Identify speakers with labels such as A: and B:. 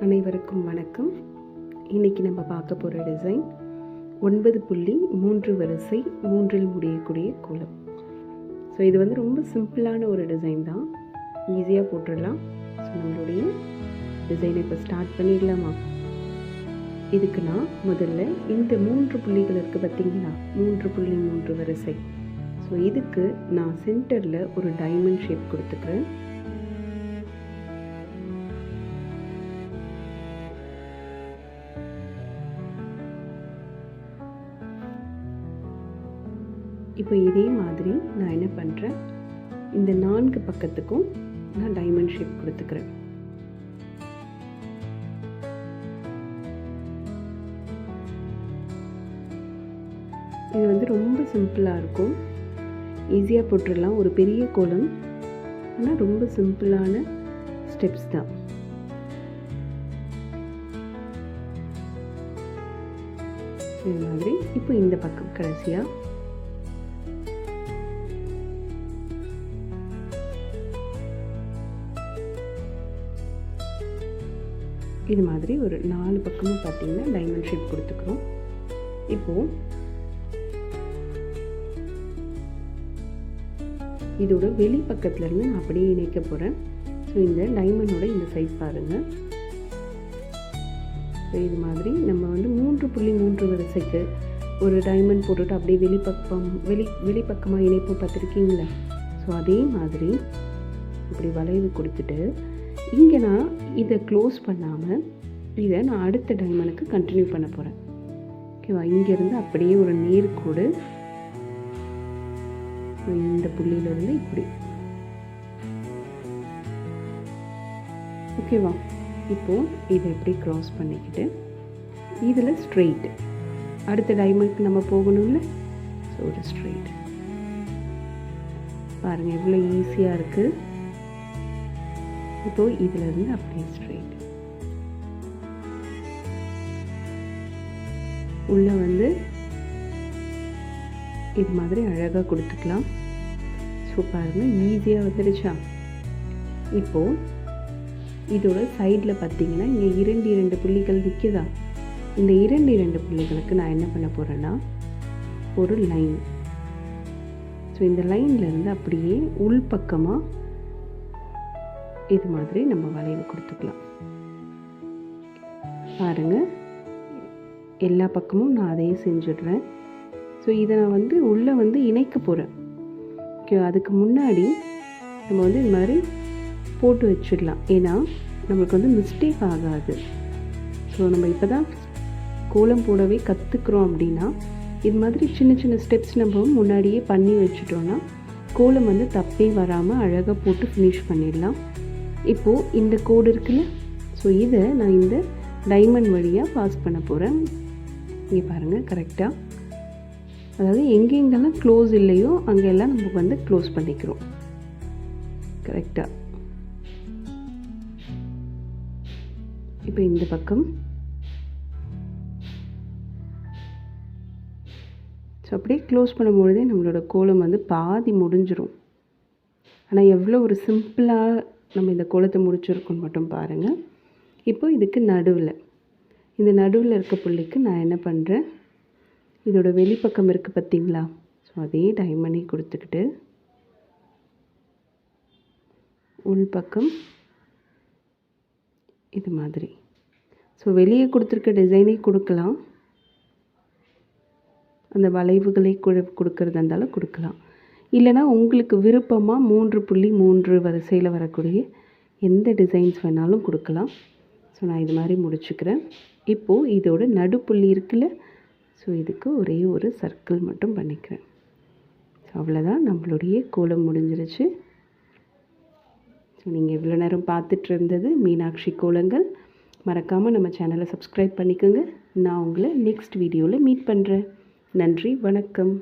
A: அனைவருக்கும் வணக்கம். இன்றைக்கி நம்ம பார்க்க போகிற டிசைன் 9.3 வரிசை 3இல் முடியக்கூடிய கோலம். ஸோ இது வந்து ரொம்ப சிம்பிளான ஒரு டிசைன் தான், ஈஸியாக போட்டுடலாம். ஸோ நம்மளுடைய டிசைனை இப்போ ஸ்டார்ட் பண்ணிடலாமா? இதுக்கு நான் முதல்ல இந்த 3 புள்ளிகள் இருக்குது பார்த்திங்களா, 3.3 வரிசை. ஸோ இதுக்கு நான் சென்டரில் ஒரு டைமண்ட் ஷேப் கொடுத்துக்கிறேன். இப்போ இதே மாதிரி நான் என்ன பண்ணுறேன், இந்த 4 பக்கத்துக்கும் நான் டைமண்ட் ஷேப் கொடுத்துக்கிறேன். இது வந்து ரொம்ப சிம்பிளாக இருக்கும், ஈஸியாக போட்டுடலாம். ஒரு பெரிய கோலம், ஆனால் ரொம்ப சிம்பிளான ஸ்டெப்ஸ் தான். இது மாதிரி இப்போ இந்த பக்கம் கடைசியாக இது மாதிரி ஒரு 4 பக்கமும் பார்த்திங்கன்னா டைமண்ட் ஷேப் கொடுத்துக்கிறோம். இப்போது இதோட வெளி பக்கத்துலேருந்து நான் அப்படியே இணைக்க போகிறேன். ஸோ இந்த டைமண்டோட இந்த சைட் பாருங்கள். ஸோ இது மாதிரி நம்ம வந்து 3.3 வரிசைக்கு ஒரு டைமண்ட் போட்டுட்டு அப்படியே வெளிப்பக்கமாக இணைப்பு பார்த்துருக்கீங்களா? ஸோ அதே மாதிரி இப்படி வளைவு கொடுத்துட்டு இங்கே நான் இதை க்ளோஸ் பண்ணாமல் இதை நான் அடுத்த டைமண்டுக்கு கண்டினியூ பண்ண போகிறேன். ஓகேவா? இங்கேருந்து அப்படியே ஒரு நேர்கோடு இந்த புள்ளியிலேருந்து இப்படி. ஓகேவா? இப்போது இதை எப்படி க்ராஸ் பண்ணிக்கிட்டு இதில் ஸ்ட்ரெயிட் அடுத்த டைமண்டுக்கு நம்ம போகணும்ல. ஸோ ஒரு ஸ்ட்ரெயிட் பாருங்கள் எவ்வளோ ஈஸியாக இருக்குது. இப்போது இதிலிருந்து அப்படியே ஸ்ட்ரெயிட் உள்ளே வந்து இது மாதிரி அழகாக கொடுத்துக்கலாம். ஸோ பாருங்கள் ஈஸியாக வந்துடுச்சா? இப்போது இதோட சைடில் பார்த்தீங்கன்னா இங்கே 2 புள்ளிகள் நிற்குதா? இந்த 2 புள்ளிகளுக்கு நான் என்ன பண்ண போகிறேன்னா ஒரு லைன். ஸோ இந்த லைன்லேருந்து அப்படியே உள்பக்கமாக இது மாதிரி நம்ம வளைவு கொடுத்துக்கலாம். பாருங்கள் எல்லா பக்கமும் நான் அதையே செஞ்சிடுறேன். ஸோ இதை நான் வந்து உள்ளே வந்து இணைக்க போகிறேன். ஓகே, அதுக்கு முன்னாடி நம்ம வந்து இது மாதிரி போட்டு வச்சிடலாம், ஏன்னா நம்மளுக்கு வந்து மிஸ்டேக் ஆகாது. ஸோ நம்ம இப்போ தான் கோலம் போடவே கற்றுக்குறோம் அப்படின்னா இது மாதிரி சின்ன சின்ன ஸ்டெப்ஸ் நம்ம முன்னாடியே பண்ணி வச்சுட்டோன்னா கோலம் வந்து தப்பே வராமல் அழகாக போட்டு ஃபினிஷ் பண்ணிடலாம். இப்போது இந்த கோடு இருக்குல்ல, ஸோ இதை நான் இந்த டைமண்ட் வழியாக பாஸ் பண்ண போகிறேன். இங்கே பாருங்கள் கரெக்டாக, அதாவது எங்கெங்கெல்லாம் க்ளோஸ் இல்லையோ அங்கெல்லாம் நம்ம வந்து க்ளோஸ் பண்ணிக்கிறோம் கரெக்டாக. இப்போ இந்த பக்கம் ஸோ அப்படியே க்ளோஸ் பண்ணும்பொழுதே நம்மளோட கோலம் வந்து பாதி முடிஞ்சிடும். ஆனால் எவ்வளோ ஒரு சிம்பிளாக நம்ம இந்த கோலத்தை முடிச்சிருக்கோன்னு மட்டும் பாருங்கள். இப்போ இதுக்கு நடுவில் இந்த நடுவில் இருக்க புள்ளிக்கு நான் என்ன பண்ணுறேன், இதோட வெளிப்பக்கம் இருக்குது பார்த்திங்களா? ஸோ அதே டைமண்டை கொடுத்துக்கிட்டு உள்பக்கம் இது மாதிரி. ஸோ வெளியே கொடுத்துருக்க டிசைனே கொடுக்கலாம், அந்த வளைவுகளை கொடுக்கறதா இருந்தாலும் கொடுக்கலாம். இல்லைனா உங்களுக்கு விருப்பமாக 3.3 வரிசையில் வரக்கூடிய எந்த டிசைன்ஸ் வேணாலும் கொடுக்கலாம். ஸோ நான் இது மாதிரி முடிச்சுக்கிறேன். இப்போது இதோட நடுப்புள்ளி இருக்குல்ல, ஸோ இதுக்கு ஒரே ஒரு சர்க்கிள் மட்டும் பண்ணிக்கிறேன். ஸோ அவ்வளோதான், நம்மளுடைய கோலம் முடிஞ்சிருச்சு. ஸோ நீங்கள் இவ்வளோ நேரம் பார்த்துட்டு இருந்தது மீனாட்சி கோலங்கள். மறக்காமல் நம்ம சேனலை சப்ஸ்கிரைப் பண்ணிக்கோங்க. நான் உங்களை நெக்ஸ்ட் வீடியோவில் மீட் பண்ணுறேன். நன்றி, வணக்கம்.